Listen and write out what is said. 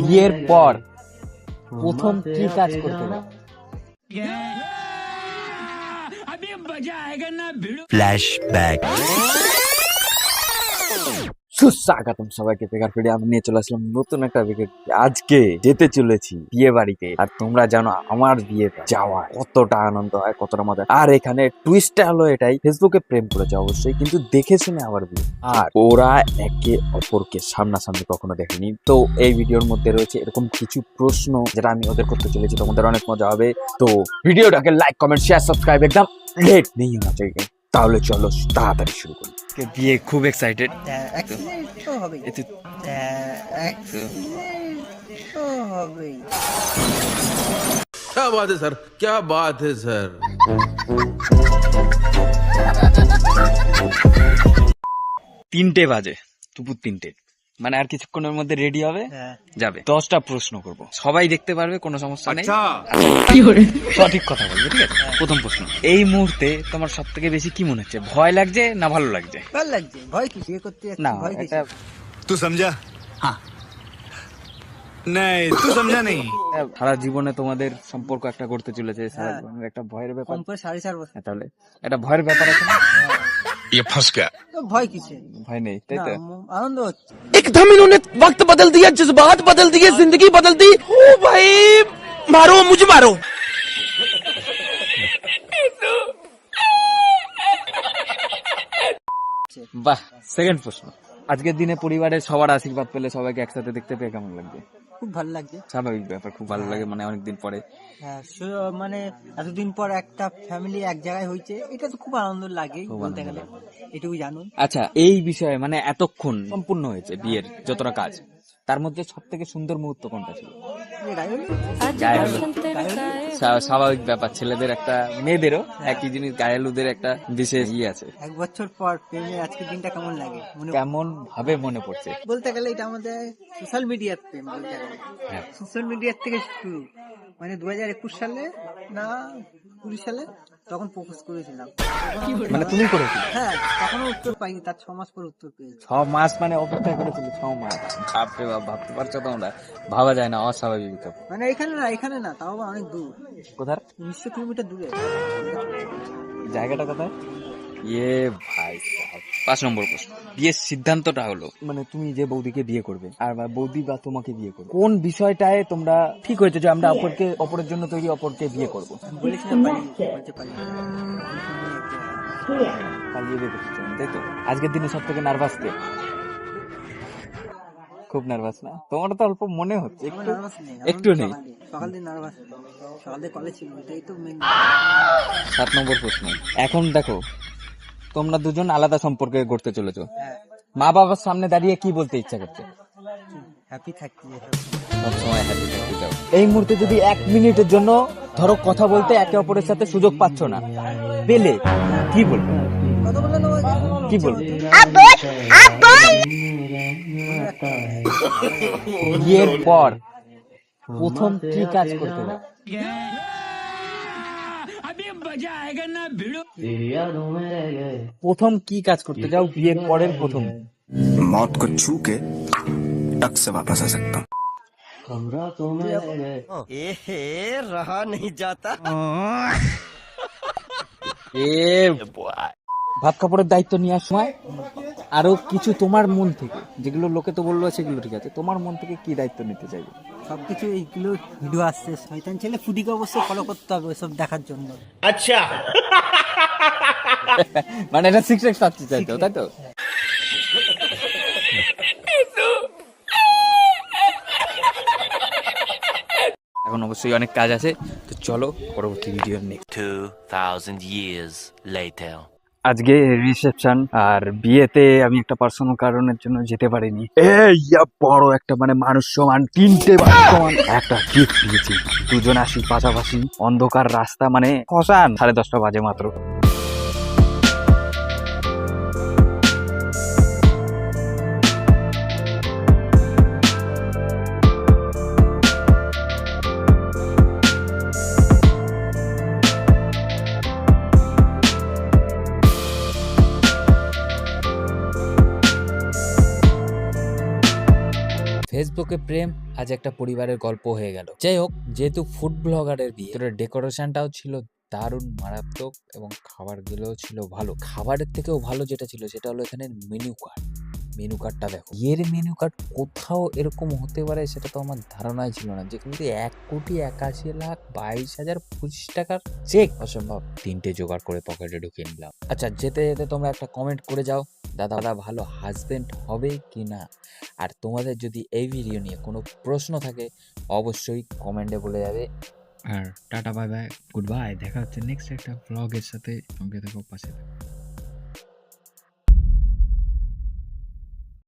বিয়ের পর প্রথম কি কাজ করতে যাও? ফ্ল্যাশব্যাক। সুস্বাগতম সবাইকে বেকার ফিরে আমি নিয়ে চলে আসলাম নতুন একটা ভিডিও। আজকে যেতে চলেছি বিয়ে বাড়িতে, আর তোমরা জানো আমার বিয়েতে যাওয়া কতটা আনন্দ হয়, কতটা মজা। আর এখানে টুইস্টটা হলো এটাই, ফেসবুকে প্রেম করেছে অবশ্যই, কিন্তু দেখে শুনে আবার বিয়ে। আর ওরা একে অপরকে সামনাসামনি কখনো দেখেনি। তো এই ভিডিওর মধ্যে রয়েছে এরকম কিছু প্রশ্ন যেটা আমি ওদের করতে চলেছি, তোমাদের অনেক মজা হবে। তো ভিডিওটাকে লাইক, কমেন্ট, শেয়ার, সাবস্ক্রাইব একদম লেট নেই होना चाहिए। তাহলে চলো তাড়াতাড়ি শুরু করি। বিয়ে খুব এক্সাইটেড। क्या बात है सर, क्या बात है सर। তিনটে বাজে, দুপুর 3টে, মানে আর কিছুক্ষণের মধ্যে রেডি হবে, যাবে। 10টা প্রশ্ন করব, সবাই দেখতে পারবে, কোনো সমস্যা নেই। সঠিক কথা বলবে, ঠিক আছে? প্রথম প্রশ্ন, এই মুহূর্তে তোমার সব থেকে বেশি কি মনে হচ্ছে? ভয় লাগছে না ভালো লাগছে? ভালো লাগছে। ভয় কি বিয়ে করতে যাচ্ছি, না, ভয় কি? এটা तू समझा? हाँ नहीं, तू समझा नहीं। সারা জীবনে তোমাদের সম্পর্ক একটা করতে চলেছে, সারা জীবনের একটা ভয়ের ব্যাপার। কম করে 4.5 বছর। হ্যাঁ, তাহলে এটা ভয়ের ব্যাপার আছে না? ये फंस गया। তো ভয় কিসে? ভয় নেই, তাই তো? আনন্দ হচ্ছে। एकदम इन्होंने वक्त बदल दिया, जज्बात बदल दिए, जिंदगी बदल दी। ओ भाई मारो, मुझे मारो। বাহ। সেকেন্ড প্রশ্ন, আজকের দিনে পরিবারের সবার আশীর্বাদ পেলে, সবাইকে একসাথে দেখতে পেয়ে কেমন লাগবে? খুব ভালো লাগছে। স্বাভাবিক ব্যাপার, খুব ভালো লাগে, মানে অনেকদিন পরে। হ্যাঁ, মানে এতদিন পর একটা ফ্যামিলি এক জায়গায় হয়েছে, এটা তো খুব আনন্দ লাগে বলতে গেলে, এটুকু জানুন। আচ্ছা, এই বিষয়ে মানে এতক্ষণ সম্পূর্ণ হয়েছে বিয়ের যতটা কাজ, তার মধ্যে সব থেকে সুন্দর মুহূর্ত কোনটা ছিল? গায়ে হলুদ। স্বাভাবিক ব্যাপার, ছেলেদের একটা, মেয়েদেরও একই জিনিস, গায়ে হলুদের একটা বিশেষ আছে। 1 বছর পর প্রেমের আজকের দিনটা কেমন লাগে? কেমন ভাবে মনে পড়ছে? বলতে গেলে এটা আমাদের সোশ্যাল মিডিয়ার প্রেম বলতে গেলে। হ্যাঁ। সোশ্যাল মিডিয়ার থেকে শুরু, মানে 2021 সালে না 20 সালে তখন প্রপোজ করেছিলাম। মানে তুমি করেছিলে? হ্যাঁ, তখনও উত্তর পাইনি, তার 6 মাস পর উত্তর পেয়েছি। 6 মাস মানে অপেক্ষা করেছিল 6 মাস? বাপরে বাপ, ভাবতে পারছো তোমরা? ভাবা যায় না, অস্বাভাবিক ব্যাপার। মানে এখানে না, তাও আবার অনেক দূর, কোথায়? 1900 কিলোমিটার দূরে। জায়গাটা কোথায়? ইয়ে ভাই সাহেব। 5 নম্বর প্রশ্ন, বিয়ের সিদ্ধান্তটা হলো, মানে তুমি যে বৌদিকে বিয়ে করবে আর বৌদি বা তোমাকে বিয়ে করবে, কোন বিষয়টায় তোমরা ঠিক হয়েছে যে আমরা অপরের জন্য তৈরি, অপরকে বিয়ে করবো? বলেছিলাম বলতে পারি পালিয়ে যেতে চাচ্ছেন, তাই তো? আজকের দিনে সব থেকে নার্ভাস কে? খুব নার্ভাস না? তোমার তো অল্প মনে হচ্ছে, একটু নেই। সকাল দিন নার্ভাস, সকাল দিন কলেজ ছিল, এটাই তো মেন। 7 নম্বর প্রশ্ন, এখন দেখো তোমরা দুজন আলাদা সম্পর্কে গড়তে চলেছো, মা বাবার সামনে দাঁড়িয়ে কি বলতে ইচ্ছা করছে? হ্যাপি থাকতে, সবসময় হ্যাপি থাকতে চাও। এই মুহূর্তে যদি 1 মিনিটের জন্য ধরো কথা বলতে একে অপরের সাথে সুযোগ পাচ্ছ না, পেলে কি বলবে? কত বললেন আমাকে? কি বলবে? বিয়ের পর প্রথম কি কাজ করতে হবে? প্রথম কি কাজ করতে যাও বিয়ের পরের প্রথম? मौत को छू के टक से वापस आ सकता हूँ। ভাত কাপড়ের দায়িত্ব নেওয়ার সময় আরো কিছু তোমার মন থেকে, যেগুলো লোকে তো বললো সেগুলো ঠিক আছে, তোমার মন থেকে কি দায়িত্ব নিতে চাইবে? সবকিছু এইগুলো ভিডিও আসছে, শয়তান ছেলে ফুডিকে অবশ্যই ফলো করতে হবে ওইসব দেখার জন্য। अच्छा মানে এটা সিক্রেট থাকতে চাইতো, তাই তো? এখন অবশ্যই অনেক কাজ আছে, তো চলো পরবর্তী ভিডিও নেক্সট। 2000 years later. আজকে রিসেপশন, আর বিয়েতে আমি একটা পার্সোনাল কারণের জন্য যেতে পারিনি। এই বড় একটা, মানে মানুষ সমান 3টে সমান একটা গিফট দিয়েছি। দুজন আসি পাশাপাশি, অন্ধকার রাস্তা, মানে শ্মশান, 10:30 বাজে মাত্র। তোকে প্রেম আজ একটা পরিবারের গল্প হয়ে গেল। যাই হোক, যেহেতু ফুড ব্লগারের বিয়ে, তোর ডেকোরেশনটাও ছিল দারুণ মারাত্মক এবং খাবারগুলোও ছিল ভালো। খাবারের থেকেও ভালো যেটা ছিল সেটা হলো এখানে মেনু কার্ড। মেনু কার্ডটা দেখো, এর মেনু কার্ড কোথাও এরকম হতে পারে সেটা তো আমার ধারণাই ছিল না। যে কিন্তু 1,81,22,025 টাকার চেক অসম্ভব। 3টে জোগাড় করে পকেটে ঢুকিয়ে নিলাম। আচ্ছা, যেতে যেতে তোমরা একটা কমেন্ট করে যাও, দাদা ভালো হাজবেন্ড হবে কি না। আর তোমাদের যদি এই ভিডিও নিয়ে কোনো প্রশ্ন থাকে অবশ্যই কমেন্টে বলে যাবে। আর tata bye bye good bye, দেখা হচ্ছে নেক্সট একটা ব্লগের সাথে। সঙ্গে থাকো, পাশে থাকো।